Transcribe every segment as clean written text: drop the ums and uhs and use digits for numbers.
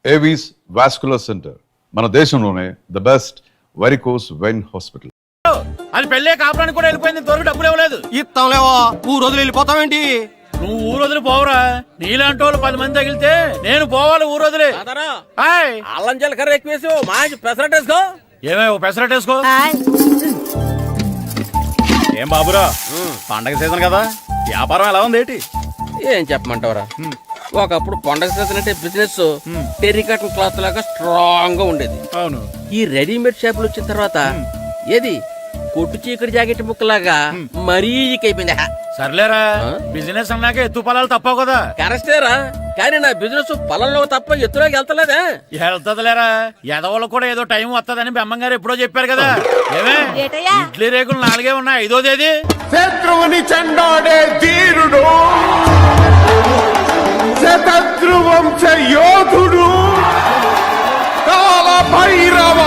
Avis vascular centre, మన దేశంలోనే the best varicose vein hospital. అది పెళ్ళే కాపురానికి కూడా వెళ్ళిపోయింది, ఇంతవరకు డబ్బులు ఇవ్వలేదు. ఇస్తాంలేవా, ఊరు వదిలి వెళ్ళిపోతావేంటి? నువ్వు ఊరు వదిలి పోవురా, నీలాంటి వాళ్ళు 10 మంది తగిలితే నేను పోవాలి ఊరు వదిలి. అల్లం జీలకర్ర ఎక్కువేసి మంచి పెసరట్ వేసుకో. ఏమో పెసరట్ వేసుకో. ఏం బాబురా, పండగ సీజన్ కదా, వ్యాపారం ఎలా ఉంది ఏంటి? ఏం చెప్పమంటావరా, ఒకప్పుడు పండగ సీజన్ అంటే బిజినెస్ టెర్రికాటన్ క్లాత్ లాగా స్ట్రాంగ్ గా ఉండేది. అవును, ఈ రెడీమేడ్ షాపులు వచ్చిన తర్వాత ఏది కొట్టు చీకటి జాకెట్ ముక్కలాగా మరీ అయిపోయింది. సర్లేరా, బిజినెస్ అన్నాక ఎత్తు పొలాలు తప్పవు కదా. కరెక్టేరా, కానీ నా బిజినెస్ పొలంలో తప్ప ఎత్తులోకి వెళ్తలేదా? వెళ్తదిలేరా, ఎదవలు కూడా ఏదో టైం వస్తుందని బెమ్మంగారు ఎప్పుడో చెప్పారు కదా. ఏమే ఇడ్లీ రేకులు 4 ఉన్నాయి, 5వ తేదీ. శత్రువుని చెండాడే ధీరుడు, శతద్రువంశ యోధుడు కాల భైరవ.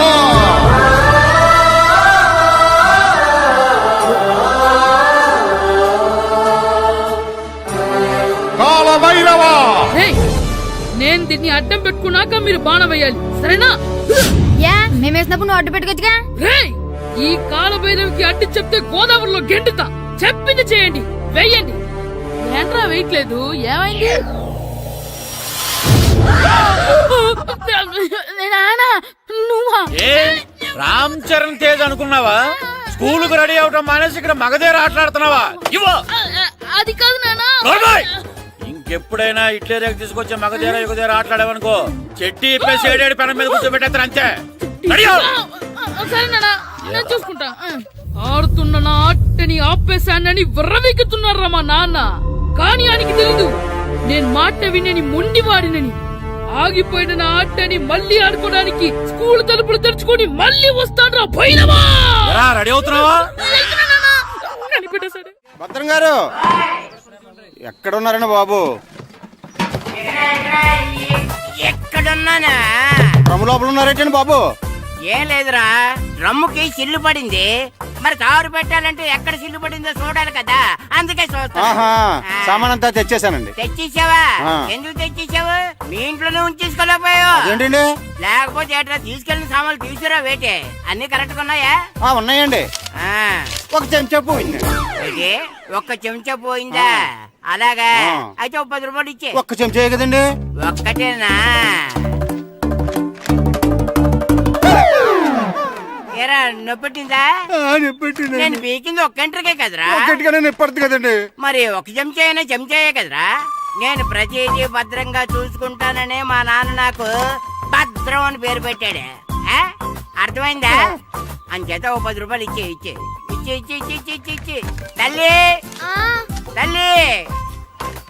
కాల భైరవ, నేను దీన్ని అడ్డం పెట్టుకున్నాక మీరు బాణం వేయాలి, సరేనా? మేమేసినప్పుడు నువ్వు అడ్డు పెట్టుకోవచ్చుగా. ఈ కాలభైరవికి అడ్డు చెప్తే గోదావరిలో గెంటుతా. చెప్పింది చేయండి, వెయ్యండి. ఏంట్రా వెయ్యట్లేదు, ఏమైంది? రామ్ చరణ్ తేజ్ అనుకున్నావా? స్కూల్ కు రెడీ అవటం మానేసి ఇక్కడ మగధేర ఆటలాడుతున్నావా? అది కాదు నానా. ఇంకెప్పుడైనా ఇట్లే రేపు తీసుకొచ్చే మగధేర యుగధేర ఆటలాడేవనుకో, చెట్టి ఇప్పేసి 7 పెనం మీద కూర్చోబెట్టేస్తారు అంతే. సరే నానా, నేను చూసుకుంటా. ఆడుతున్న నా ఆటని ఆపేశానని విర్రవీగుతున్నారా మా నాన్న. కానీ ఆయనకి తెలీదు నేను మాట వినని మొండివాడినని. ఆగిపోయిన నా ఆటని మళ్ళీ ఆడుకోవడానికి స్కూల్ తలుపులు తెరుచుకొని మళ్ళీ వస్తాడ్రా భైరవా. రెడీ అవుతున్నావా? కనిపెట్టేశాడు. భద్రం గారు ఎక్కడున్నారండి బాబు? ఎక్కడున్నానా? డ్రమ్ము లోపల ఉన్నారేంటండి బాబు? ఏం లేదురా, డ్రమ్ముకి సిల్లు పడింది. మరి కారు పెట్టాలంటే ఎక్కడ సిల్లు పడిందో చూడాలి కదా, అందుకే చూస్తా. సామాన్ అంతా తెచ్చేసానండి. తెచ్చేసావా? ఎందుకు తెచ్చేసావు? మీ ఇంట్లోనే ఉంచేసుకోలేకపోయావు ఏంటండి? లేకపోతే ఎట్లా తీసుకెళ్లిన సామాన్లు తీసుకురా వేటే. అన్ని కరెక్ట్ గా ఉన్నాయా? ఉన్నాయండి. ఒక చెంచా పోయింది. ఒక్క చెంచా పోయిందా? అలాగా, అయితే 10 రూపాయలు ఇచ్చే. ఒక్క చెంచా కదండి? ఒక్కటేనా? ఏరా, నొప్పెట్టిందా? నేను పీకింది ఒక్కంటరికే కదరా. కదండి. మరి ఒక చెంచాయే కదరా. నేను ప్రతిదీ భద్రంగా చూసుకుంటాననే మా నాన్న నాకు భద్రం అని పేరు పెట్టాడు. అర్థమైందా? అంచేత 10 రూపాయలు ఇచ్చే. తల్లి తల్లి,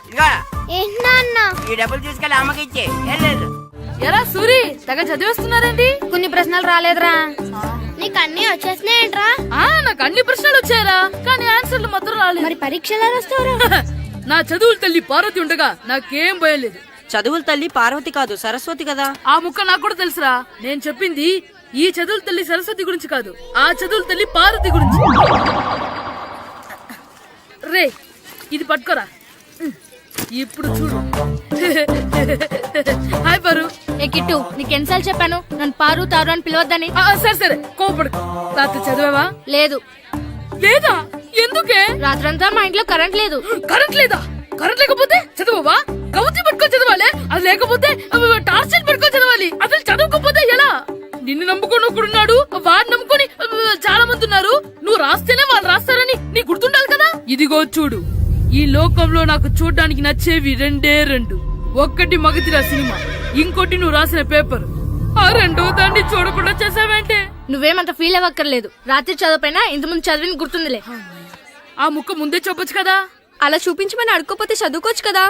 ఇదిగో ఈ డబ్బులు తీసుకెళ్ళి అమ్మకి ఇచ్చే. ఎరా సూరి, తెగ చదివేస్తున్నారండి. కొన్ని ప్రశ్నలు రాలేదురా. నీకు అన్ని వచ్చేసినాయంట్రా? నాకు అన్ని ప్రశ్నలు వచ్చాయరా, కానీ ఆన్సర్లు మాత్రం రాలేదు. మరి పరీక్షలు రాస్తావురా? నా చదువుల తల్లి పార్వతి ఉండగా నాకేం భయం లేదు. చదువుల తల్లి పార్వతి కాదు, సరస్వతి కదా. ఆ ముక్క నాకు కూడా తెలుసురా. నేను చెప్పింది ఈ చదువుల తల్లి సరస్వతి గురించి కాదు, ఆ చదువుల తల్లి పార్వతి గురించి. రే, ఇది పట్టుకోరా. ఇప్పుడు చూడు. హాయ్ పారు. ఏ కిట్టు, నీకెన్నిసార్లు చెప్పాను నన్ను పారు తారు అని పిలవద్దని? సరే కోపడు. రాత్రి చదివావా? లేదు. లేదా? ఎందుకే? రాత్రంతా మా ఇంట్లో కరెంట్ లేదు. కరెంట్ లేదా? కరెంట్ లేకపోతే చదవవా? కవతి పట్టుకొని చదవాలి. అది లేకపోతే టార్చ్ పట్టుకొని చదవాలి. అసలు చదవకపోతే ఎలా? నిన్ను నమ్ముకొని ఒకడున్నాడు, వాడిని నమ్ముకొని చాలా మంది ఉన్నారు. నువ్వు రాస్తేనే వాళ్ళు రాస్తారని నీకు గుర్తుండాలి కదా. ఇదిగో చూడు, ఈ లోకంలో నాకు చూడ్డానికి నచ్చేవి 2. ఒక్కటి మగతిరా సినిమా, ఇంకోటి నువ్వు రాసిన పేపర్. ఆ 2వ దాన్ని చూడకుండా చేసావేంటే? నువ్వేమంత ఫీల్ అవ్వక్కర్లేదు. రాత్రి చదవపోయినా ఇంతకుముందు చదివిన గుర్తుందిలే. ఆ ముక్క ముందే చెప్పొచ్చు కదా. అలా చూపించమని అడుక్కోపోతే చదువుకోవచ్చు కదా.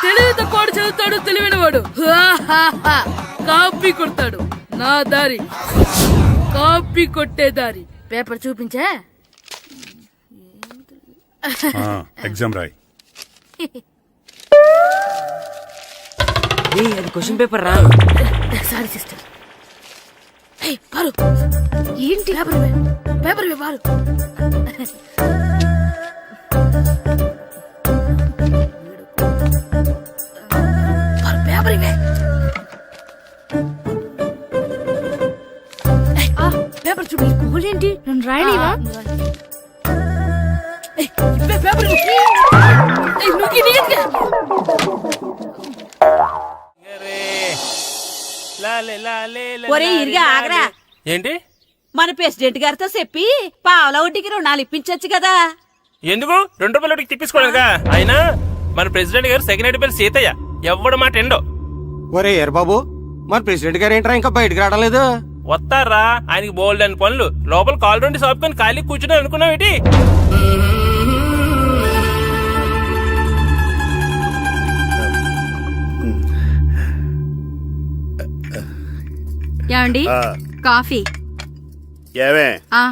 తెలివి తక్కువ చదువుతాడు, తెలివైన వాడు కాపీ కొడతాడు. నా దారి కాపీ కొట్టే దారి. పేపర్ చూపించే. ఎగ్జామ్ రాయి. అది క్వశ్చన్ పేపర్ రా. Sorry sister. పారు, ఏంటి పేపర్ పారు. పేపర్ ఇవే. ఇదేంటి నన్ను రాయనివా? ఒరే ఇరిగా ఆగరా. ఏంటి మన ప్రెసిడెంట్ గారితో చెప్పి పావుల వడ్డీకి రుణాలు ఇప్పించొచ్చు కదా. ఎందుకు 2 రూపాయలు తిప్పించుకోలేదుగా. అయినా మన ప్రెసిడెంట్ గారు సెకండ్ హెడ్ పేరు సీతయ్య, ఎవడు మాట ఎండో. ఒరే ఎర్ బాబు, మన ప్రెసిడెంట్ గారు ఏంట్రా ఇంకా బయటకు రావడం లేదు? వస్తారా, ఆయనకి బోల్డ్ అని పనులు. లోపల కాల్ రెండు సాపుకొని ఖాళీ కూర్చుని అనుకున్నావు ఏంటి? ఏమండి కాఫీ? ఏమే ఆ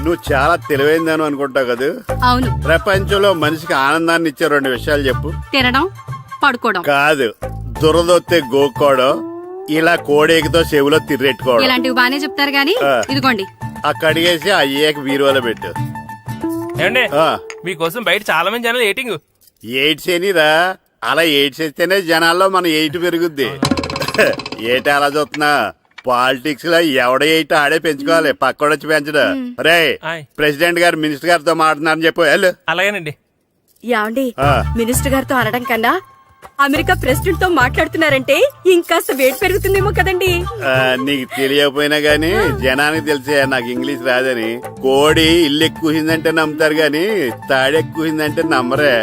నువ్వు చాలా తెలివైందని అనుకుంటావు కదా. అవును. ప్రపంచంలో మనిషికి ఆనందాన్ని ఇచ్చే 2 విషయాలు చెప్పు. తినడం, పడుకోవడం. కాదు, దురదొత్తే గోక్కోవడం, ఇలా కోడేకితో చెవులో తిర్రెట్టుకోవడం. ఇలాంటివి బానే చెప్తారు గానీ ఇదిగోండి. అక్కడిగేసి అయ్యేకి బీరువాలో పెట్టు. ఏమండి ఆ, మీకోసం బయట చాలా మంది జనాలు ఏటింగ్. ఎయిడ్స్ ఏనిరా, అలా ఎయిడ్స్ వేస్తేనే జనాల్లో మన ఎయిట్ పెరుగుద్ది. ఏట అలా చూస్తున్నా, పాలిటిక్స్ లో ఎవడ ఎయిట్ ఆడే పెంచుకోవాలి, పక్కడొచ్చి పెంచడు. రే ఆయ్. ప్రెసిడెంట్ గారు మినిస్టర్ గారితో మాట్లాడుతున్నారని చెప్పు. వెళ్ళు. అలాగేనండి. యాండి ఆ, మినిస్టర్ గారితో అనడం కన్నా అమెరికా ప్రెసిడెంట్ తో మాట్లాడుతున్నారంటే ఇంకాస్త వేడి పెరుగుతుందేమో కదండి. ఆ, నీకు తెలియకపోయినా గానీ జనానికి తెలిసే నాకు ఇంగ్లీష్ రాదని. కోడి ఇల్లు ఎక్కువసిందంటే నమ్ముతారు గాని తాడెక్కువసిందంటే నమ్మరే.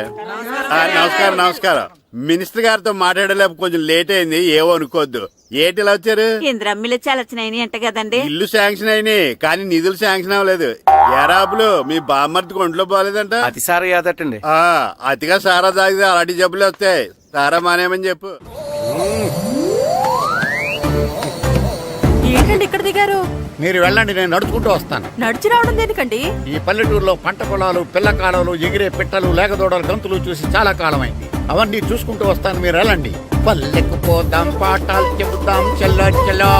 ఆ, నమస్కారం నమస్కారం. మినిస్టర్ గారితో మాట్లాడలేక కొంచెం లేట్ అయింది, ఏవో అనుకోవద్దు. ఏటి ఇలా వచ్చారు? ఇంద్రమ్మిలు చాలా వచ్చినాయని అంట కదండి. ఇల్లు శాంక్షన్ అయినాయి కానీ నిధులు శాంక్షన్ అవ్వలేదు. ఎరాబులు మీ బామ్మర్తికి ఒంట్లో పోలేదంట. అతిసారి యాదటండి. ఆ, అతిగా సారా తాగితే అలాంటి జబ్బులు వస్తాయి. సారా మానేమని చెప్పు. ఏంటండి ఇక్కడ దిగారు? మీరు వెళ్ళండి, నేను నడుచుకుంటూ వస్తాను. నడిచి రావడం దేనికండి? ఈ పల్లెటూరులో పంట పొలాలు, పిల్ల కాలాలు, ఎగిరే పిట్టలు, లేగదోడలు, గంతులు చూసి చాలా కాలమైంది. అవన్నీ చూసుకుంటూ వస్తాను, మీరు వెళ్ళండి. పల్లెకు పోదాం, పాఠాలు చెబుతాం, చెల్లో చెల్లో.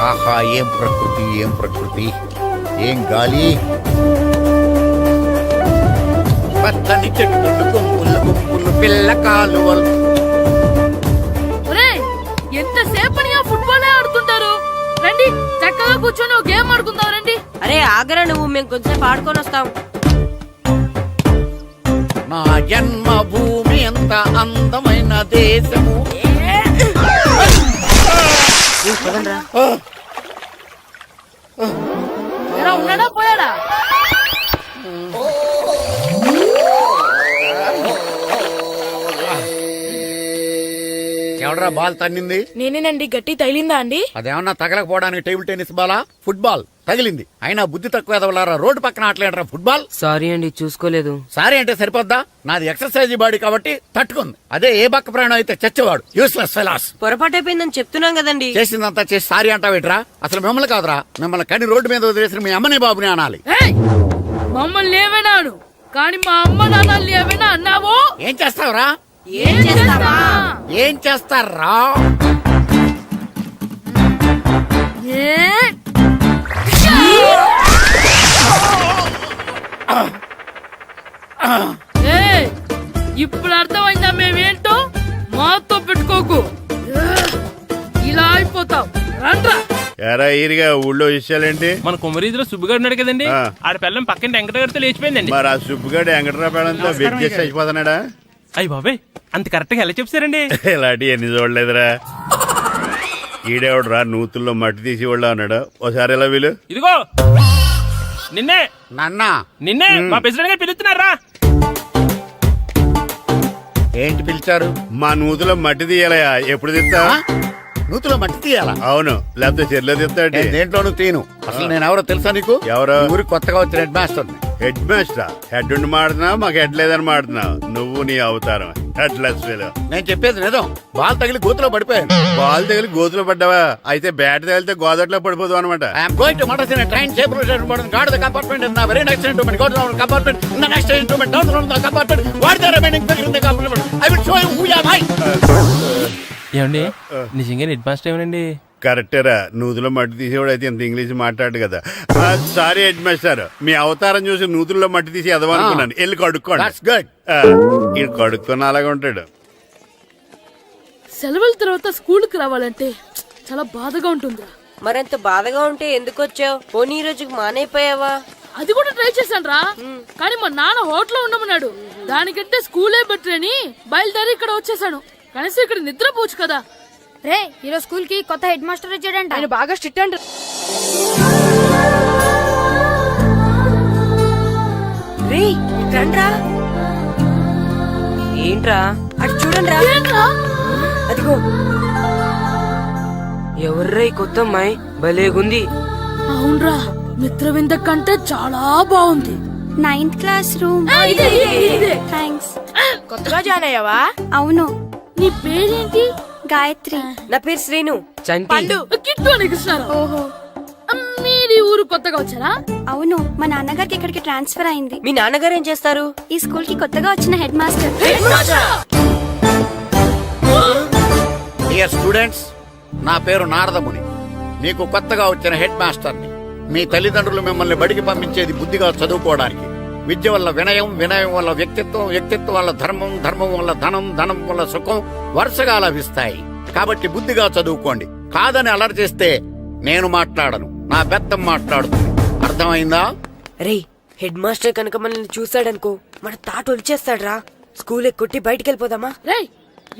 ఆహా, ఏం ప్రకృతి, ఏం ప్రకృతి, ఏం గాలి. పచ్చని చెట్లు, గుంపులు గుంపులు, పిల్ల కాలువలు. ఎంతసేపని ఆ ఫుట్బాల్ ఆడుతుంటారు? రండి చక్కగా కూర్చొని ఒక గేమ్ ఆడుకుందాం రండి. అరే ఆగరా నువ్వు, మేము కొంచెం ఆడుకొని వస్తాం. నా జన్మభూమి ఎంత అందమైన దేశము. ఎలా ఉన్నాడా పోయాడా? ఎవడరా బాల్ తన్నింది? నేనేనండి. గట్టి తగిలిందా అండి? అదేమన్నా తగలకపోవడానికి టేబుల్ టెన్నిస్ బాలా, ఫుట్బాల్ తగిలింది. అయినా బుద్ధి తక్కువ ఎదవలారా, రోడ్డు పక్కన ఆటలేడరా ఫుట్బాల్. సారీ అండి, చూసుకోలేదు. సారీ అంటే సరిపోద్దా? నాది ఎక్సర్సైజ్ బాడీ కాబట్టి తట్టుకుంది. అదే ఏ బక్క ప్రాణం అయితే చచ్చేవాడు. Useless fellas. పొరపాటు అయిపోయిందని చెప్తున్నాం కదండి. చేసిందంతా చేసి సారీ అంటావేట్రా? అసలు మిమ్మల్ని కాదురా, మిమ్మల్ని కని రోడ్డు మీద వదిలేసిన మీ అమ్మని బాబుని అనాలి. ఏయ్! మమ్మల్ని ఏమైనాను కానీ మా అమ్మ నాన్నల్ని ఏమైనా అన్నావో? ఏం చేస్తావురా? ఏం చేస్తావా? ఏం చేస్తారా? ఇప్పుడు అర్థమైందా మేమేంటో? మాతో పెట్టుకోకు, ఇలా అయిపోతాం. రండ్రా. ఎరా ఈరిగా ఊళ్ళో విషయాలేంటి? మన కుమరీధిలో సుబ్బుగాడు ఉన్నాడు కదండి, ఆ. ఆడ పిల్లం పక్కన వెంకటగారితో లేచిపోయిందండి. మరి ఆ సుబ్బుగాడు వెంకటరాపేడంతో వెయిట్ చేసి అయిపోతున్నాడా? అయ్యి బాబాయ్, అంత కరెక్ట్ గా ఎలా చెప్తారండి? ఇలాంటి ఎన్ని చూడలేదురా. ఈడేవడరా నూతుల్లో మట్టి తీసి వాళ్ళు అన్నాడు. ఓసారి ఎలా వీలు? ఇదిగో నిన్నే నాన్న నిన్నే మా ప్రెసిడెంట్ గారు పిలుస్తున్నారా? ఏంటి పిలిచారు? మా నూతులో మట్టి తీయాలయా. ఎప్పుడు తీస్తా? నూతులో మట్టి తీయాలా? అవును, లేకపోతే చెర్లో తీస్తాడు. నేను దేంట్లోనూ తీను. అసలు నేను ఎవరో తెలుసా నీకు? ఎవరు? ఈ ఊరికి కొత్తగా వచ్చిన head master. Head master. Head ఉండి మాడుతున్నావు, మాకు హెడ్ లేదని మాడుతున్నావు. నువ్వు నీ అవతారం హెడ్ లెస్ ఫెలో. నేను చెప్పేది నిజం. బాల్ తగిలి గోతులో పడిపోయాను. బాల్ తగిలి గోతులో పడ్డావా? అయితే బ్యాట్ తగిలితే గోదట్లో పడిపోదు అనమాట. I'm going to motor in train shape god the compartment in the very next instrument. Go to the compartment in the next instrument. Down to the compartment. What the remaining figure in the compartment. I will show you who you are. ఏమండి నిజంగా head master ఏమనండి? కరెక్టేరా, నూతులో మట్టి తీసేవాడు అయితే ఇంత English మాట్లాడు కదా. Sorry head master, మీ అవతారం చూసి నూతుల్లో మట్టి తీసి ఎదవనుకున్నాను. వెళ్ళి కడుక్కోండి. That's good. ఈ కడుక్కున్న అలాగే ఉంటాడు. సెలవుల తర్వాత స్కూల్కి రావాలంటే చాలా బాధగా ఉంటుందిరా. మరంత బాధగా ఉంటే ఎందుకు వచ్చావు? పోనీ ఈ రోజుకి మానైపోయావా? అది కూడా ట్రై చేశాను రా, కానీ మా నాన్న హోటల్లో ఉండమన్నాడు. దానికంటే స్కూలే బెటర్ అని బయలుదేరి ఇక్కడ వచ్చేసాను. కనీసం ఇక్కడ నిద్రపోవచ్చు కదా. రే ఈరోజు స్కూల్ కి కొత్త హెడ్ మాస్టర్ వచ్చాడంట. ఆయన బాగా స్ట్రిక్ట్ అంట. రే రండ్రా. ఏంట్రా అటు చూడండి రా. అదిగో ఎవర్రా ఈ కొత్త అమ్మాయి? భలేగుంది. అవునరా, మిత్రవింద కంటే చాలా బాగుంది. 9th class room. థ్యాంక్స్. కొత్తగా జాయిన్ అయ్యావా? అవును. నీ పేరేంటి? గాయత్రి. నా పేరు శ్రీను. చంటి. కిట్టు అని కృష్ణారావు. ఓహో. మీరు ఊరు కొత్తగా వచ్చారా? అవును, మా నాన్నగారికి ఇక్కడికి ట్రాన్స్ఫర్ అయింది. మీ నాన్నగారు ఏం చేస్తారు? ఈ స్కూల్ కి కొత్తగా వచ్చిన హెడ్ మాస్టర్. డియర్ స్టూడెంట్స్, నా పేరు నారదముని. మీకు కొత్తగా వచ్చిన హెడ్ మాస్టర్ని. మీ తల్లిదండ్రులు మిమ్మల్ని బడికి పంపించేది బుద్ధిగా చదువుకోవడానికి. విద్య వల్ల వినయం, వినయం వల్ల వ్యక్తిత్వం, వ్యక్తిత్వం వల్ల ధర్మం, ధర్మం వల్ల ధనం, ధనం వల్ల సుఖం వరుసగా లభిస్తాయి. కాబట్టి బుద్ధిగా చదువుకోండి. కాదని అలర్ చేస్తే నేను మాట్లాడను, నా బెత్తం మాట్లాడుతుంది. అర్థమైందా? రే హెడ్ మాస్టర్ కనుక మనల్ని చూసాడనుకో మన తాట వచ్చేస్తాడ్రా. స్కూల్ ఎక్కొట్టి బయటికి వెళ్ళిపోదామా? రేయ్,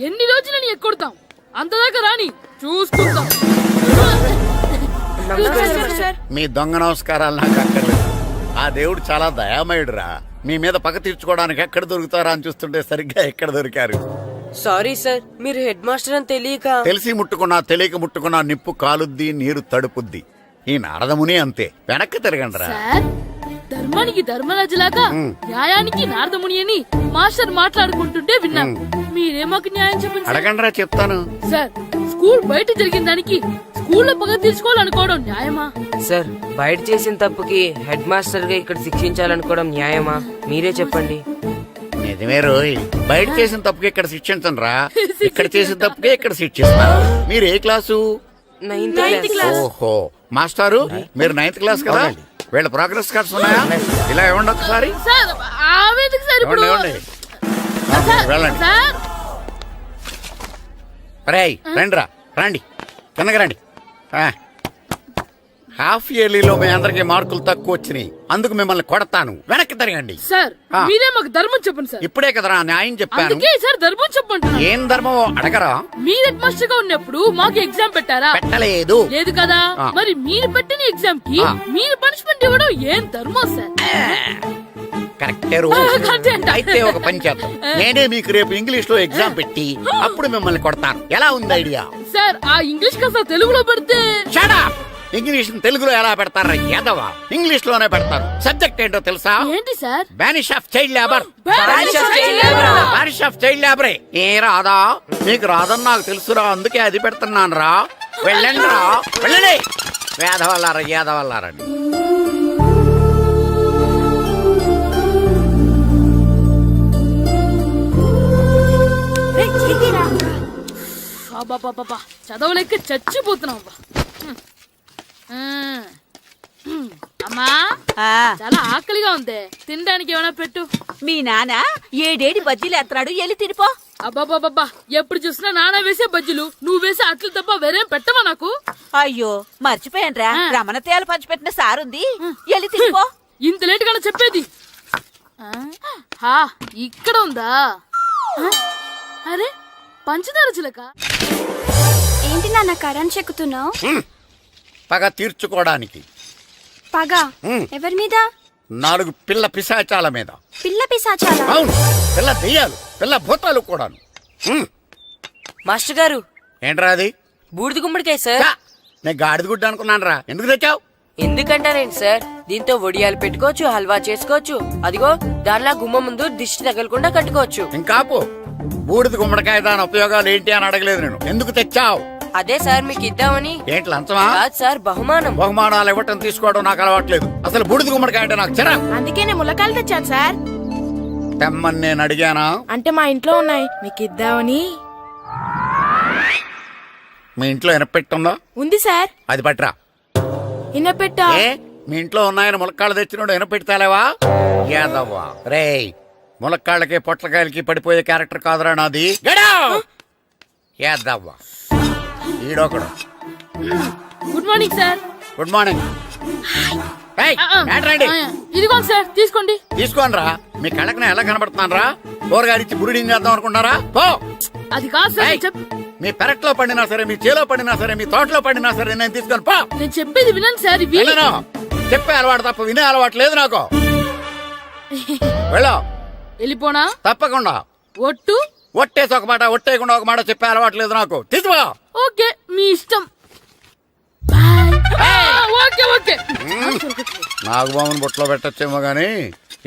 ఎన్ని రోజులని ఎక్కొడతాం? అంతదాకా రాని చూసుకుంటాం. మీ దొంగ నమస్కారాలు నాకు అక్కర్లేదు. ఆ దేవుడు చాలా దయామయుడురా. మీ మీద పగ తీర్చుకోవడానికి ఎక్కడ దొరుకుతారా అని చూస్తుంటే సరిగ్గా ఎక్కడ దొరికారు. సారీ సార్, మీరు హెడ్ మాస్టర్ అని తెలియక. తెలిసి ముట్టుకున్నా తెలియక ముట్టుకున్నా నిప్పు కాలుద్ది, నీరు తడుపుద్ది. ఈ నారదముని అంతే. వెనక్కి తిరగండిరా. సార్, ధర్మానికి ధర్మరాజులాగా న్యాయానికి నారదముని అని మాస్టర్ మాట్లాడుకుంటుంటే విన్నాం. మీరే మాకు న్యాయం చెప్పండి. అడగండిరా, చెప్తాను. సార్, స్కూల్ బయట జరిగిన దానికి స్కూల్లో పగ తీర్చుకోవాలనుకోవడం న్యాయమా? సార్, బయట చేసిన తప్పుకి హెడ్ మాస్టర్ గా ఇక్కడ శిక్షించాలనుకోవడం న్యాయమా? మీరే చెప్పండి. నిజమే రోయ్, బయట చేసిన తప్పుకి ఇక్కడ శిక్షించండి రా. ఇక్కడ చేసిన తప్పుకే ఇక్కడ శిక్షిస్తారు. మీరు ఏ క్లాసు? 9th class. ఓహో, మాస్టారు మీరు 9th క్లాస్ కదా? వీళ్ళ ప్రోగ్రెస్ కార్డ్స్ ఉన్నాయా? ఇలా ఇవ్వండి ఒకసారి. సార్, ఆవేదకు సార్ ఇప్పుడు. ఇవ్వండి. వెళ్ళండి. సార్, రేయ్ రండిరా, రండి కిందకి రండి. హాఫ్ ఇయర్లీలో మీ అందరికి మార్కులు తక్కువ వచ్చినాయి, అందుకు మిమ్మల్ని కొడతాను. వెనక్కి తిరగండి. సార్ మీరే మాకు ధర్మం చెప్పండి సార్. ఇప్పుడే కదరా న్యాయం చెప్పాను. అందుకే సార్ ధర్మం చెప్పండి. ఏం ధర్మమో అడగరా? మీరు హెడ్ మాస్టర్ గా ఉన్నప్పుడు మాకు ఎగ్జామ్ పెట్టారా? పెట్టలేదు. లేదు కదా. మరి మీరు పెట్టిన ఎగ్జామ్ కి మీరు పనిష్మెంట్ ఇవ్వడం ఏం ధర్మం సార్? కరెక్టే. అయితే ఒక పని చేద్దాం, నేనే మీకు రేపు ఇంగ్లీష్ లో ఎగ్జామ్ పెట్టి అప్పుడు మిమ్మల్ని కొడతాను. ఎలా ఉంది ఐడియా? సార్, ఆ ఇంగ్లీష్ కాస్త తెలుగులో పెడితే. Shut up! ఇంగ్లీష్ తెలుగులో ఎలా పెడతారా యాదవా? ఇంగ్లీష్ లోనే పెడతారు. సబ్జెక్ట్ ఏంటో తెలుసా? ఏంటి sir? Banish of child labour. Banish of child labor. Banish of child లేబరే. ఏ రాదా? నీకు రాదని నాకు తెలుసురా, అందుకే అది పెడుతున్నాను రా. వెళ్ళండి రా, వెళ్ళండి. వేదవల్లారా, యాదవల్లారండి. చదవలేక చచ్చిపోతున్నాం. అమ్మా, చాలా ఆకలిగా ఉంది, తినడానికి ఏమైనా పెట్టు. మీ నాన్న ఏడేడి బజ్జీలు ఎత్తాడు, ఎల్లి తినిపో. అబ్బాబాబా, ఎప్పుడు చూసినా నాన్న వేసే బజ్జీలు, నువ్వు వేసే అట్లు తప్ప వేరేం పెట్టవా నాకు? అయ్యో మర్చిపోయానురా, రమణ తేలు పంచిపెట్టిన సారుంది, ఎల్లి తినిపో. ఇంత లేట్ గా చెప్పేది. ఇక్కడ ఉందా? అరే, పంచదార చిలక. ఏంటి నాన్న కరెంట్ చెక్కుతున్నావు? పగ తీర్చుకోవడానికి. పగ ఎవరి మీద? 4 పిల్ల పిశాచాల మీద. పిల్ల పిశాచాలా? అవును, పిల్ల దెయ్యాలు, పిల్ల భూతాలు కూడాను. మాస్టర్ గారు, ఏంట్రా అది? బూడిద గుమ్మడికాయ సార్. నేను గాడిద గుడ్డ అనుకున్నాను రా. ఎందుకు తెచ్చావు? ఎందుకంటారేంటి సార్, దీంతో వడియాలు పెట్టుకోవచ్చు, హల్వా చేసుకోవచ్చు. అదిగో దానిలా గుమ్మ ముందు దిష్టి తగలకుండా కట్టుకోవచ్చు. ఇంకాపు, బూడిద గుమ్మడికాయ దాని ఉపయోగాలు ఏంటి అని అడగలేదు నేను. ఎందుకు తెచ్చావు? అదే సార్ మీకు ఇద్దామని. ఏంటి లంచమా? కాదు సార్, బహుమానం. బహుమానాలు ఇవ్వటం తీసుకోవడం నాకు అలవాట్లేదు. అసలు బూడిద గుమ్మడికాయ అంటే నాకు చిరా. అందుకే నేను ములకాయలు తెచ్చాను సార్. తెమ్మని నేను అడిగానా? అంటే మా ఇంట్లో ఉన్నాయి, మీకు ఇద్దామని. మీ ఇంట్లో ఎనపెట్టుందా? ఉంది సార్. అది పట్రా. ఇన్నపెట్టా? ఏ, మీ ఇంట్లో ఉన్నాయని ములక్కాళ్ళు తెచ్చినోడు ఎనపెడతాలేవా? యాదవ్వా రేయ్, ములక్కాళ్ళకి పొట్లకాయలకి పడిపోయే క్యారెక్టర్ కాదురా నాది. ఏద్దవ్వా ఈడొకడు. Good morning sir. Good morning. ఏయ్, ఏంట్రాండి? ఇదిగోండి సార్, తీసుకోండి. తీసుకోనరా, మీ కళ్ళకి ఎలా కనబడుతున్నాను రా? కూరగాయలిచ్చి బురిడి చేద్దాం అనుకుంటారా? పో. అది కాదు సార్, ఏయ్, మీ పెరట్లో పండినా సరే, మీ చేలో పండినా సరే, మీ తోటలో పండినా సరే నేను తీసుకొని పో. నేను చెప్పేది వినండి సార్. ఇవి వినను. చెప్పే అలవాటు తప్ప వినే అలవాటు లేదు నాకు. వెళ్ళో. వెళ్ళిపోనా? తప్పకుండా. ఒట్టు? ఒట్టేసి ఒక మాట, ఒట్టేయకుండా ఒక మాట చెప్పే అలవాటు లేదు నాకు. తీసుకో. ఓకే, మీ ఇష్టం. బాయ్. Okay okay. నాగబాబుని బుట్టలో పెట్టచ్చేమో గాని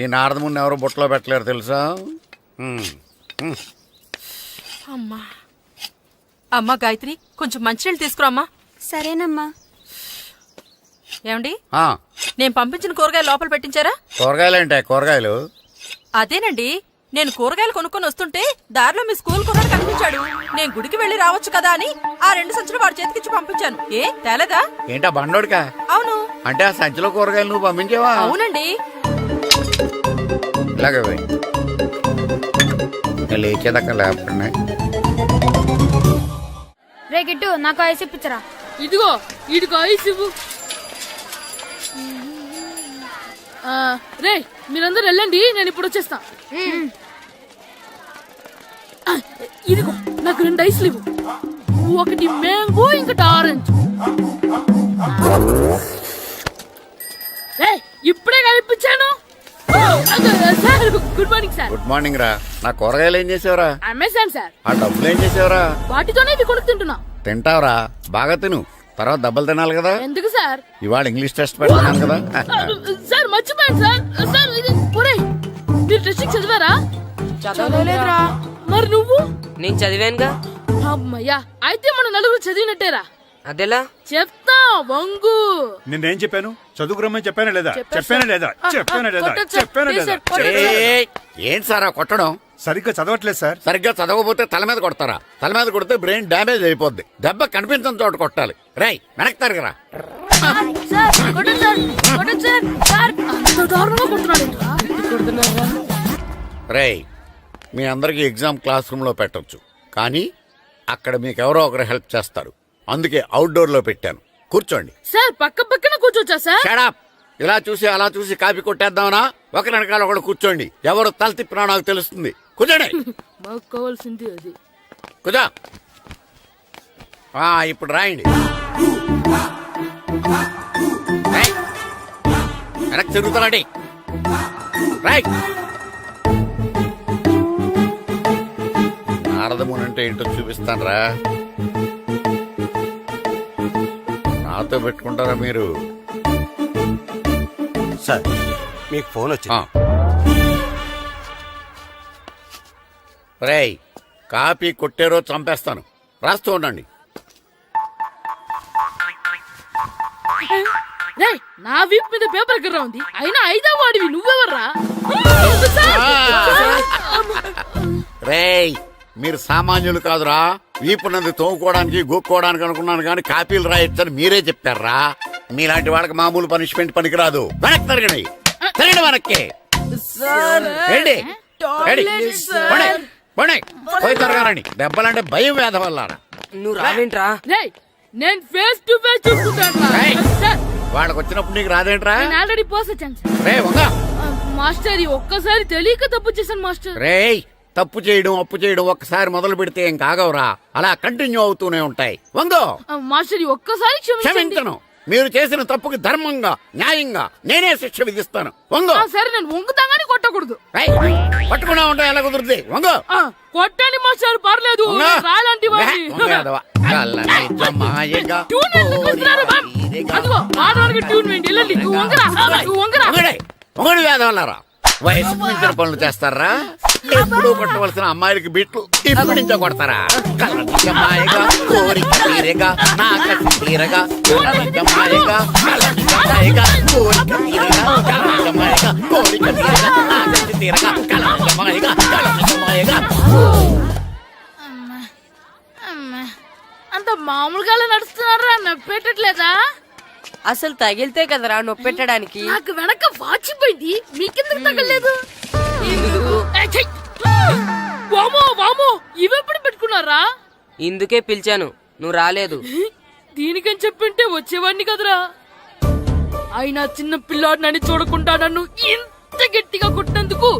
ఈ నారదముని ఎవరు బుట్టలో పెట్టలేరు తెలుసా? అమ్మా గాయత్రి, కొంచెం మంచినీళ్ళు తీసుకురామ్మా. సరేనమ్మా. ఏమండి, ఆ, నేను పంపించిన కూరగాయలు లోపల పెట్టించారా? కూరగాయలేంటే కూరగాయలు? అదేనండి, నేను కూరగాయలు కొనుక్కొని వస్తుంటే దారిలో మీ స్కూల్ కుర్రాడు కనిపించాడు. నేను గుడికి వెళ్లి రావచ్చు కదా అని ఆ 2 సంచులు వాడి చేతికిచ్చి పంపించాను. ఏ తేలేదా? ఏంటా బండోడికా? అవును. అంటే ఆ సంచిలో కూరగాయలు నువ్వు పంపించావా? అవునండి. ఇలాగే పోయి లేచేదాకా లేపండి. రే గిట్టు, నాకు ఐస్ ఇప్పించరా. ఇదిగో ఇదిగో ఐస్ ఇవ్వు. రే, మీరందరూ వెళ్ళండి, నేను ఇప్పుడు వచ్చేస్తా. ఇదిగో నాకు 2 ఐస్లు ఇవ్వు. ఒకటి మ్యాంగో, ఇంకటి ఆరెంజ్. ఇప్పుడే కనిపించాను. Sir good morning sir. Good morning రా. నా కూరగాయలు ఏం చేసేవరా? Amazon sir. ఆ డబ్బులు ఏం చేసేవరా? వాటితోనే ఇవి కొనుక్కు తింటున్నా. తింటావరా? బాగా తిను, తర్వాత దెబ్బలు తినాలి కదా. ఎందుకు సార్? ఇవాళ ఇంగ్లీష్ టెస్ట్ పెడతాను కదా. సార్ మర్చిపోయాను సార్. సార్ ఇది ఒరేయ్, మీరు టెస్టింగ్ చదివారా? చదవలేదురా. మరి నువ్వు? నేను చదివానుగా. అమ్మయ్యా, అయితే మన నలుగురు చదివినట్టేరా. అదెలా? చెప్తా వంగు. నిన్నేం చెప్పాను? చదువుకురమ్మని చెప్పానా లేదా? చెప్పాను చెప్పానా సార్. లేదా? చెప్పానా లేదా? కొట్టొచ్చు సార్. చెప్పానా ప్లీజ్ లేదా? సార్, కొట్టొచ్చు సార్. ఏయ్, ఏంటి సార్ ఆ కొట్టడం? సరిగ్గా చదవట్లేదు సార్. సరిగ్గా చదవకపోతే తల మీద కొడతారా? తల మీద కొడితే బ్రెయిన్ డ్యామేజ్ అయిపోద్ది. దెబ్బ కనిపించిన చోట కొట్టాలి. రై వెనక్కి తరగరా. సార్ కొట్టండి సార్, కొట్టండి సార్. సార్ అంత దారుణంగా కొడుతున్నాడు. రేయ్, మీ అందరికి ఎగ్జామ్ క్లాస్ రూమ్ లో పెట్టొచ్చు, కానీ అక్కడ మీకు ఎవరో ఒకరు హెల్ప్ చేస్తారు. అందుకే అవుట్డోర్ లో పెట్టాను. కూర్చోండి. సార్ పక్క పక్కన కూర్చోచ్చా సార్? షడప్. ఇలా చూసి అలా చూసి కాపీ కొట్టేద్దామనా? ఒకరి వెనకాల ఒకడు కూర్చోండి. ఎవరు తల తిప్పినా నాకు తెలుస్తుంది. కూర్చోండి. మాకు కావాల్సింది అది. కూర్చో. ఇప్పుడు రాయండి. వెనక్కి తిరుగుతానండి. రైట్. నారదముని అంటే ఏంటో చూపిస్తాను రా. నాతో పెట్టుకుంటారా మీరు? సార్, మీకు ఫోన్ వచ్చింది. రేయ్, కాపీ కొట్టారో చంపేస్తాను. రాస్తూ ఉండండి. రేయ్, నా వీప్ మీద పేపర్ కర్ర ఉంది, అయినా 5వ వాడివి నువ్వెవర్రా? రేయ్, మీరు సామాన్యులు కాదురా. వీపునంది తోముకోవడానికి గోక్కోవడానికి అనుకున్నాను, కానీ కాపీలు రాయొచ్చని మీరే చెప్పారా. మీలాంటి వాళ్ళకి మామూలు పనిష్మెంట్ పనికిరాదు. వెనక్కి తిరగండి. తిరగండి వెనక్కి. ఏంటి? పోయి తిరగారండి. దెబ్బలంటే భయం వేద వల్ల. నువ్వు రావేంట్రా? రేయ్, నేను ఫేస్ టు ఫేస్ చూసుకుంటాను. రేయ్, సార్, వాళ్ళకి వచ్చినప్పుడు నీకు రాదేంట్రా? నేను ఆల్రెడీ పోస్ వచ్చాను సార్. రే వంగా. మాస్టర్, ఈ ఒక్కసారి తెలియక తప్పు చేశాను మాస్టర్. రేయ్, తప్పు చేయడం అప్పు చేయడం ఒక్కసారి మొదలు పెడితే ఏం కాగవరా. అలా కంటిన్యూ అవుతూనే ఉంటాయి. వంగో. మాస్టర్, ఈ ఒక్కసారి క్షమించను. మీరు చేసిన తప్పుకి ధర్మంగా న్యాయంగా నేనే శిక్ష విధిస్తాను. వంగో. సరే, నేను వంగుతాగానే కొట్టకూడదు. పట్టుకున్నా ఉంటా ఎలా కుదురుతుంది? వంగో. కొట్టండి మాస్టర్, పర్లేదు. రాలాంటి ట్యూన్ వేయండి. వెళ్ళండి. నువ్వు వంగరా, నువ్వు వంగరా. వంగడి వేదవల్లారా. వయసు మించిన పనులు చేస్తారా? ఎప్పుడు కొట్టవలసిన అమ్మాయిలకి బిట్లు ఇప్పటి నుంచో కొడతారా? కలజమాయగా కోరిక తీరగా నా కసి తీరగా కలజమాయగా కలజమాయగా కోరిక తీరగా కలజమాయగా కోరిక తీరగా నా కసి తీరగా కలజమాయగా కలజమాయగా. అంత మామూలుగా నడుస్తున్నారా? నప్పెట్టట్లేదా? అసలు తగిలితే కదరా నొప్పెట్టడానికి. నాకు వెనక వాచిపోయింది, మీకెందుకు తగలేదు? వామో వామో, ఇవెప్పుడు పెట్టుకున్నారా? ఇందుకే పిలిచాను, నువ్వు రాలేదు. దీనికని చెప్పింటే వచ్చేవాడిని కదరా. అయినా చిన్న పిల్లాడినని చూడకుండా నన్ను ఇంత గట్టిగా కొట్టినందుకు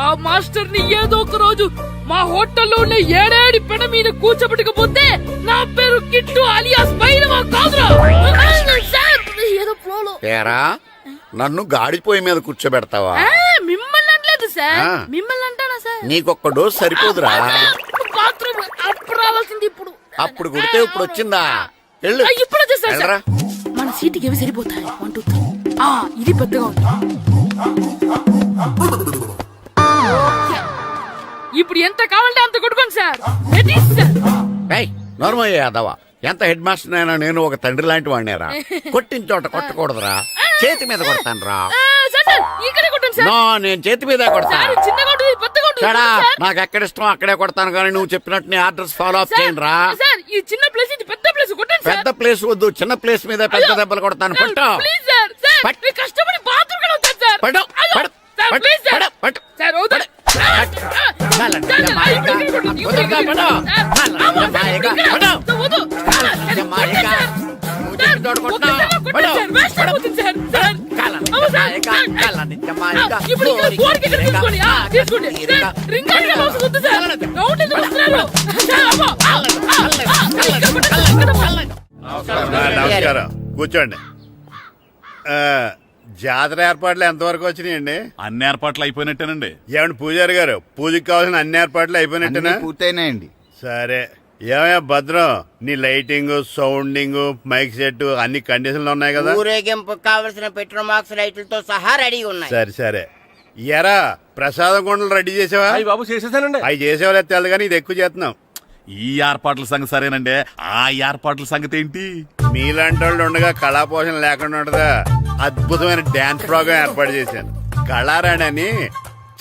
ఆ మాస్టర్ ని ఏదో ఒక రోజు మా హోటల్లో ఉన్న ఏడేడి పెడ మీద కూర్చోబెట్టకపోతే నా పేరు కిట్టు అలియాస్ బైరవా కాదురా. సార్, ఏదో ఫ్లోలో. ఏరా నన్ను గాడిపోయి మీద కూర్చోబెడతావా? మిమ్మల్ని అనలేదు సార్. ఆ. మిమ్మల్ని అంటానా సార్? నీకొక్క డోస్ సరిపోదురా. బాత్రూమ్ అప్పుడు రావాల్సింది ఇప్పుడు. అప్పుడు కొడితే ఇప్పుడు వచ్చిందా? వెళ్ళు. ఇప్పుడు వచ్చేసా సార్. వెళ్ళరా. మన సీటుకి ఏవి సరిపోతాయి? 1 2 3. ఇది పెద్దగా ఉంది. ఇప్పుడు ఎంత కావాలంటే అంత కొట్టుకోండి sir. Ready sir. Normal Yadava, ఎంత హెడ్ మాస్టర్ అయినా నేను ఒక తండ్రి లాంటి వాడినేరా. కొట్టిన చోట కొట్టకూడదురా, చేతి మీద కొడతాను రా. సార్ సార్ ఇక్కడే కొట్టండి సార్. నో, నేను చేతి మీద కొడతా. సార్ చిన్నగా ఉంటుంది, పెద్దగా ఉంటుంది చడా, సార్. నాకు ఎక్కడ ఇష్టం అక్కడే కొడతాను, కానీ నువ్వు చెప్పినట్టు నీ ఆర్డర్స్ ఫాలో అప్ సార్, చేయండి రా. సార్ ఈ చిన్న ప్లేస్ ఇది పెద్ద ప్లేస్ కొట్టండి సార్. పెద్ద ప్లేస్ వద్దు, చిన్న ప్లేస్ మీద పెద్ద దెబ్బలు కొడతాను. పట్టు ప్లీజ్ సార్. సార్ పట్టు. మీరు కష్టపడి బాత్రూమ్ కూడా వద్దు సార్. పట్టు, అయ్యో, పట్టు, సార్ పట్టు, ప్లీజ్ సార్. పట్టు, పట్టు. సార్ వద్దు. నమస్కారం, కూర్చోండి. జాతర ఏర్పాట్లు ఎంతవరకు వచ్చినాయండి? అన్ని ఏర్పాట్లు అయిపోయినట్టేనండి. ఏమండి పూజారి గారు, పూజకి కావాల్సిన అన్ని ఏర్పాట్లు అయిపోయినట్టేనా? పూర్తయినాయండి. సరే, ఏమయ్యా భద్రం, నీ లైటింగ్, సౌండింగ్, మైక్ సెట్ అన్ని కండిషన్లు ఉన్నాయి కదా? ఊరేగింపు కావలసిన పెట్రోల్ మార్క్స్ లైట్లతో సహా రెడీ ఉన్నాయి. సరే సరే. ఎరా ప్రసాదం కొండలు రెడీ చేసావా? బాబు చేసేసానండి. అవి చేసేవాళ్ళు తెలదు కానీ ఇది ఎక్కువ చేస్తున్నాం. ఈ ఏర్పాట్ల సంగతి సరేనండి, ఆ ఏర్పాట్ల సంగతి ఏంటి? మీలాంటి వాళ్ళు ఉండగా కళాపోషణ లేకుండా ఉండదా? అద్భుతమైన డాన్స్ ప్రోగ్రామ్ ఏర్పాటు చేశాను. కళారాణి అని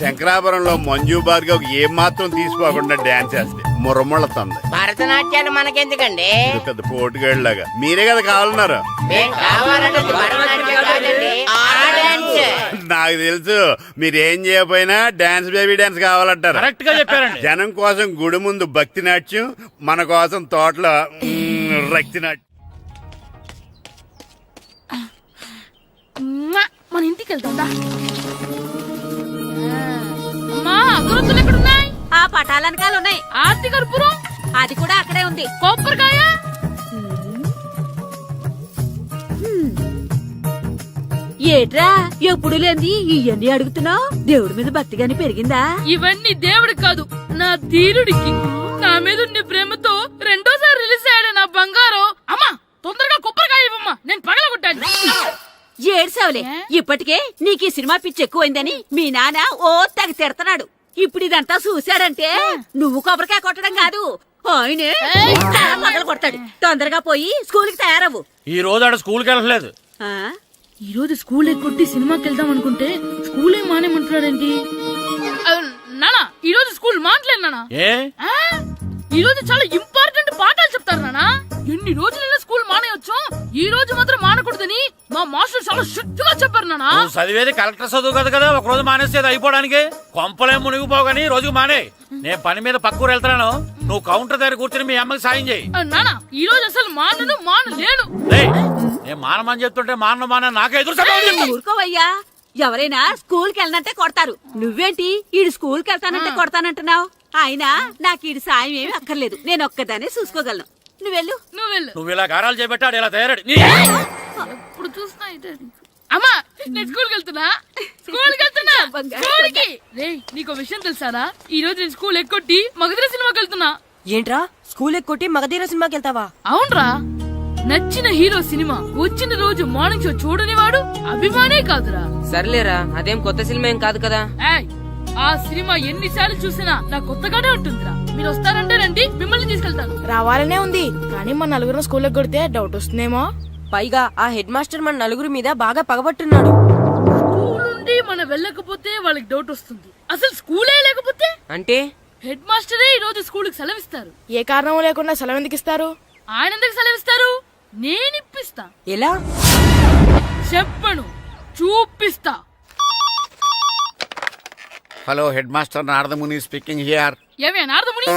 శంకరాపురంలో మంజు భార్గవ్ ఏం మాత్రం తీసుకోకుండా డాన్స్ చేస్తే మురముళ్ళతుంది. భరతనాట్యాలు మనకెందుకండి? ఇది పెద్ద పోటుగాళ్ళలాగా మీరే కదా కావాలన్నారు. మేం కావాలంటే భరతనాట్యం కాదండి, ఆ డాన్స్. నాకు తెలుసు, మీరేం చేయకపోయినా డాన్స్ బేబీ డాన్స్ కావాలంటారు. కరెక్ట్ గా చెప్పారండి. జనం కోసం గుడి ముందు భక్తి నాట్యం, మన కోసం తోటలో రక్తి నాట్యం. మన ఇంటికి వెళ్తా. అమ్మా అగరొత్తులు ఎక్కడున్నాయి? ఆ పటాలనకాలు ఉన్నాయి. ఆర్తి కర్పూరం అది కూడా అక్కడే ఉంది. కొబ్బరికాయ ఏట్రా ఎప్పుడు లేని ఇవన్నీ అడుగుతున్నావు? దేవుడి మీద భక్తిగాని పెరిగిందా? ఇవన్నీ దేవుడికి కాదు, నా ధీరుడికి. నా మీద ఉన్న ప్రేమతో రెండోసారి రిలీజ్ అయ్యాడు నా బంగారం. అమ్మా తొందరగా కొబ్బరికాయ ఇవ్వమ్మా, నేను పగలగొట్టాను. ఏడ్సావులే, ఇప్పటికే నీకు ఈ సినిమా పిచ్చి ఎక్కువైందని మీ నాన్న ఓ తెగ తిడతాడు. ఇప్పుడు ఇదంతా చూశాడంటే నువ్వు కొబ్బరికాయ కొట్టడం కాదు, ఆయనే పగల కొడతాడు. తొందరగా పోయి స్కూల్ కి తయారవ్వు. ఈ రోజు ఆడ స్కూల్కి వెళ్ళలేదు. ఆ? ఈ రోజు స్కూల్ ఎక్కొట్టి సినిమాకి వెళ్దాం అనుకుంటే స్కూల్ ఏం మానేమంటున్నాడేంటి? నానా ఈ రోజు స్కూల్ మానట్లేదు నానా. ఏ ఈ రోజు చాలా ఇంపార్టెంట్ పాఠాలు చెప్తారు నానా. ఎన్ని రోజులైనా స్కూల్ మానేయొచ్చు, ఈ రోజు మాత్రం మానకూడదని మా మాస్టర్ చాలా స్ట్రిక్ట్ గా చెప్పారు నానా. నువ్వు చదివేది కలెక్టర్ చదువు కదా కదా, ఒక రోజు మానేసేది అయిపోవడానికి. కొంపలే మునిగిపోగాని రోజుకు మానే. నేను పని మీద పక్కూరు వెళ్తున్నాను, నువ్వు కౌంటర్ దగ్గర కూర్చొని మీ అమ్మకి సాయం చేయి. నానా ఈ రోజు అసలు మానలేను. నేను మానమని చెప్తుంటే మాన నాకే ఎదురు. ఊరుకోవయ్యా, ఎవరైనా స్కూల్ కి వెళ్ళనంటే కొడతారు. నువ్వేంటి ఈడు స్కూల్ కి వెళ్తానంటే కొడతానంటున్నావు? అయినా నాకు ఈడు సాయం ఏమి అక్కర్లేదు, నేను ఒక్కదానే చూసుకోగలను. నువ్వెళ్ళు. నువ్వు ఇలా గారాలు చేపెట్టాడు ఇలా తయారాడు. ఇప్పుడు చూస్తున్నా అమ్మా, నేను స్కూల్కి వెళ్తున్నా. స్కూల్కి రేయ్, నీకు విషయం తెలుసారా? ఈ రోజు నేను స్కూల్ ఎక్కొట్టి మగధీర సినిమాకి వెళ్తున్నా. ఏంట్రా స్కూల్ ఎక్కొట్టి మగధీర సినిమాకి వెళ్తావా? అవునరా, నచ్చిన హీరో సినిమా వచ్చిన రోజు మార్నింగ్ షో చూడని వాడు అభిమానే కాదురా. సర్లేరా, అదేం కొత్త సినిమా ఏం కాదు కదా. ఆ సినిమా ఎన్నిసార్లు చూసినా నా కొత్తగానే ఉంటుందిరా. మీరు వస్తారంటే రండి, మిమ్మల్ని తీసుకెళ్తాను. రావాలనే ఉంది, కానీ మన నలుగురు స్కూల్కి కొడితే డౌట్ వస్తుందేమో. పైగా ఆ హెడ్ మాస్టర్ మన నలుగురి మీద బాగా పగబట్టున్నాడు. స్కూల్ నుండి మనం వెళ్ళకపోతే వాళ్ళకి డౌట్ వస్తుంది. అసలు స్కూలే లేకపోతే అంటే హెడ్ మాస్టరే ఈ రోజు స్కూల్ కి సెలవిస్తారు. ఏ కారణం లేకుండా సెలవు ఎందుకు ఇస్తారు? ఆయన ఎందుకు సెలవిస్తారు? నేను ఇప్పిస్తా. ఎలా చెప్పను, చూపిస్తా. Hello, head master Naradamuni speaking here. ఏమే నారదముని,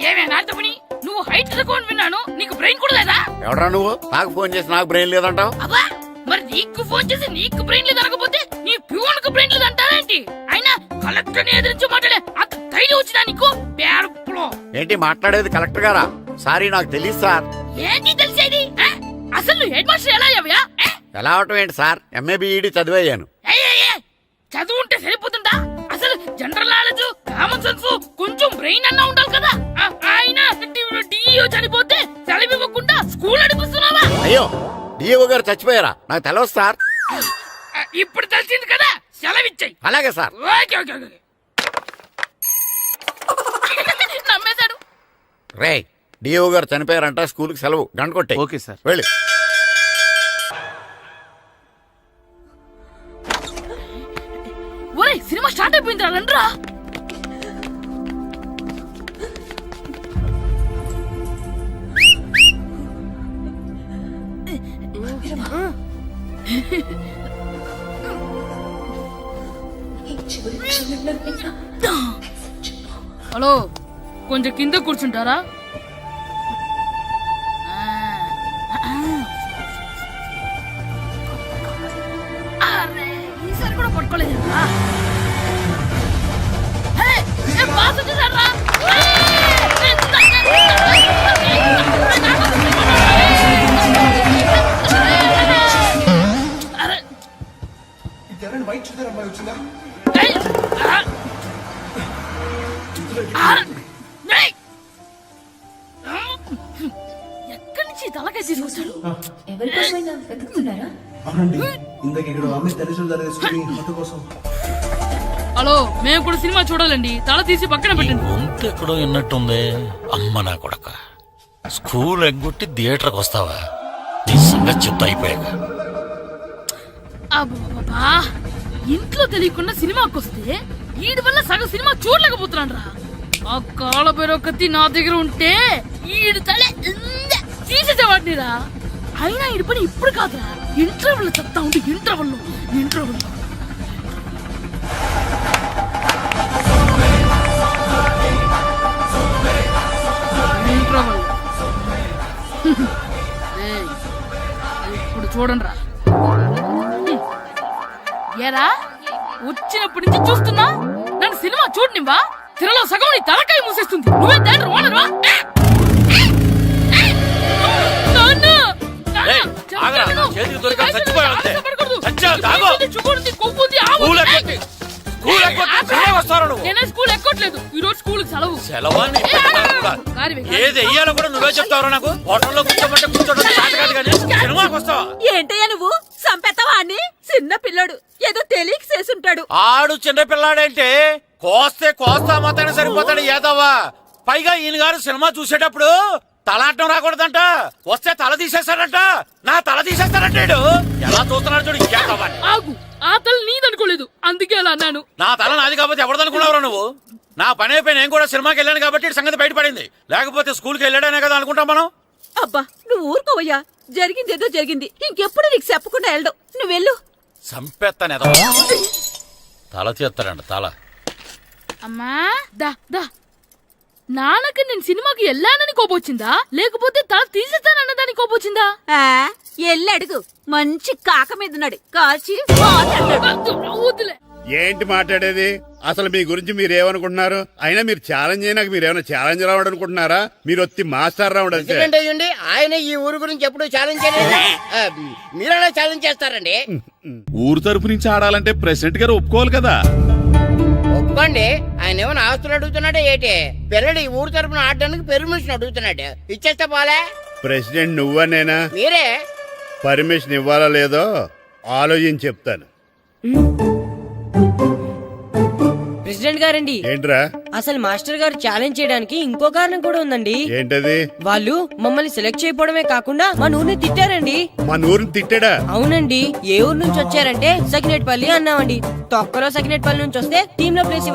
ఏమే నాటమని నువ్వు హైట్ తక్కువ అని విన్నాను, నీకు బ్రెయిన్ కూడా లేదా? ఎవడరా నువ్వు? నాకు ఫోన్ చేసి నాకు బ్రెయిన్ లేదంటావు? అబ్బా, మరి నీకు ఫోన్ చేసి నీకు బ్రెయిన్ లేదు అనకపోతే నీ ప్యూన్ కు బ్రెయిన్ లేదు అంటారేంటి? అయినా కలెక్టర్ ని ఎదిరించి మాట్లాడే అంత ధైర్యం వచ్చినా నీకు? పేరుపులో ఏంటి మాట్లాడేది? కలెక్టర్ గారా? సారీ, నాకు తెలియదు సార్. ఏంటి తెలిసేది? ఆ? అసలు నువ్వు హెడ్ మాస్టర్ ఎలా అయ్యావ్యా? ఎలా అవటం ఏంటి సార్? MA B Ed చదివయ్యాను. చదువు ఉంటే సరిపోతుందా? అసలు జనరల్ నాలెడ్జ్, కామన్ సెన్స్, కొంచెం బ్రెయిన్ అన్నా ఉండాలి కదా. ఆయన డిఇఓ చనిపోతే సెలవు ఇవ్వకుండా స్కూల్ నడిపిస్తున్నావా? అయ్యో, డిఓ గారు చచ్చిపోయారా? నాకు తెలియదు సార్. ఇప్పుడు తెలిసింది కదా, సెలవిచ్చాయి. అలాగే సార్. Okay okay okay. నమ్మేశాడు. రే, డిఓ గారు చనిపోయారంట, స్కూల్కి సెలవు. గంట కొట్టే. Okay sir. వెళ్ళి. ఒరే, సినిమా స్టార్ట్ అయిపోయింది రా, రండ్రా. హలో, కొంచెం కింద కూర్చుంటారా? అరే, ఈసారి కూడా పట్టుకోలేదు. ఎక్కడి నుంచి తలకాయ తీసుకొచ్చాడు? హలో, మేము కూడా సినిమా చూడాలండి. తల తీసి పక్కన పెట్టండి. గొంతు ఎక్కడో విన్నట్టుంది. అమ్మ నా కొడక, స్కూల్ ఎగ్గొట్టి థియేటర్కి వస్తావా? నీ సంగతి చెప్తా అయిపోయాక. అబ్బా, ఇంట్లో తెలియకుండా సినిమాకి వస్తే వీడి వల్ల సగం సినిమా చూడలేకపోతున్నాను రా. ఆ కాళ్ళ బెరొకతి నా దగ్గర ఉంటే ఈడు తల తీసేసేవాడిని రా. అయినా ఈడి పని ఇప్పుడు కాదురా, ఇంటర్వెల్ చెప్తా ఉంటే ఇంటర్వెల్ ఇప్పుడు చూడండి రా. ఏరా, వచ్చినప్పటి నుంచి చూస్తున్నా, నన్ను సినిమా చూడనివ్వా? తిరలో సగం నీ తలకాయ మూసేస్తుంది. నువ్వే థియేటర్ ఓనర్వా? చేతికి దొరికా చచ్చిపోయావు అంతే. చచ్చావు, తాగు. నేనే స్కూల్ ఎక్కట్లేదు. ఈ రోజు స్కూల్ సెలవు. సెలవాన్ని ఏది వెయ్యాలో కూడా నువ్వే చెప్తావరా? నాకు హోటల్లో కూర్చోమంటే కూర్చోడం చేత కాదు కానీ సినిమాకి వస్తావా? ఏంటయ్యా నువ్వు సంపెత్తవా అని? చిన్న పిల్లడు ఏదో తెలియక చేసుంటాడు. ఆడు చిన్న పిల్లాడంటే కోస్తా మాత్రమే సరిపోతాడు ఏదవ్వా. పైగా ఈయన గారు సినిమా చూసేటప్పుడు తలాటం రాకూడదంట, వస్తే తల తీసేస్తాడంట. నా తల తీసేస్తాడంటాడు. ఎలా చూస్తున్నాడు చూడు. ఇంకేదవ్వా, ఆగు, ఆ తల నీదనుకోలేదు, అందుకే అలా అన్నాను. నా తల నాది కాబట్టి ఎవరిదనుకున్నావురా నువ్వు? నా పని అయిపోయి నేను కూడా సినిమాకి వెళ్ళాను కాబట్టి సంగతి బయటపడింది. లేకపోతే స్కూల్కి వెళ్ళాడనే కదా అనుకుంటాం మనం. అబ్బా, నువ్వు ఊరుకోవయ్యా. జరిగింది ఏదో జరిగింది. ఇంకెప్పుడు నీకు చెప్పకుండా వెళ్ళడం. నువ్వు వెళ్ళు. సంపెత్తనే తల తీస్తాడంట తల. అమ్మా, దా దా. నాన్నకి నేను సినిమాకి వెళ్ళానని కోపొచ్చిందా, లేకపోతే తల తీసేస్తానన్నదాని కోపొచ్చిందా? ఎల్లి అడుగు. మంచి కాక మీద ఉన్నాడు, కాల్చి వద్దులే. ఏంటి మాట్లాడేది? అసలు మీ గురించి మీరు ఏమనుకుంటున్నారు? అయినా మీరు ఛాలెంజ్ అయినాక మీరు ఏమైనా ఛాలెంజ్ రావడం అనుకుంటున్నారా? మీరు వచ్చి మాస్టర్ రావడం. ఆయన ఈ ఊరు గురించి ఎప్పుడు ఛాలెంజ్ చేయలేదు. మీరైనా ఛాలెంజ్ చేస్తారండి? ఊరు తరపు నుంచి ఆడాలంటే ప్రెసిడెంట్ గారు ఒప్పుకోవాలి కదా. ఒప్పుకోండి. ఆయన ఏమైనా ఆస్తులు అడుగుతున్నాడే ఏంటి? పిల్లడు ఈ ఊరు తరపున ఆడడానికి పెర్మిషన్ అడుగుతున్నాడు. ఇచ్చేస్తే పోలే. ప్రెసిడెంట్ నువ్వా నేనా? మీరే. పర్మిషన్ ఇవ్వాలా లేదో ఆలోచించి చెప్తాను. ప్రెసిడెంట్ గారండి, ఏంట్రా? అసలు మాస్టర్ గారు ఛాలెంజ్ చేయడానికి ఇంకో కారణం కూడా ఉందండి. ఏంటది? వాళ్ళు మమ్మల్ని సెలెక్ట్ చేయకపోవడమే కాకుండా మా ఊరిని తిట్టారండి. మన ఊరిని తిట్టాడా? అవునండి. ఏ ఊరు నుంచి వచ్చారంటే సకినేట్పల్లి అన్నామండి. తొక్కలో సకినేట్పల్లి నుంచి వస్తే టీమ్ లో ప్లేస్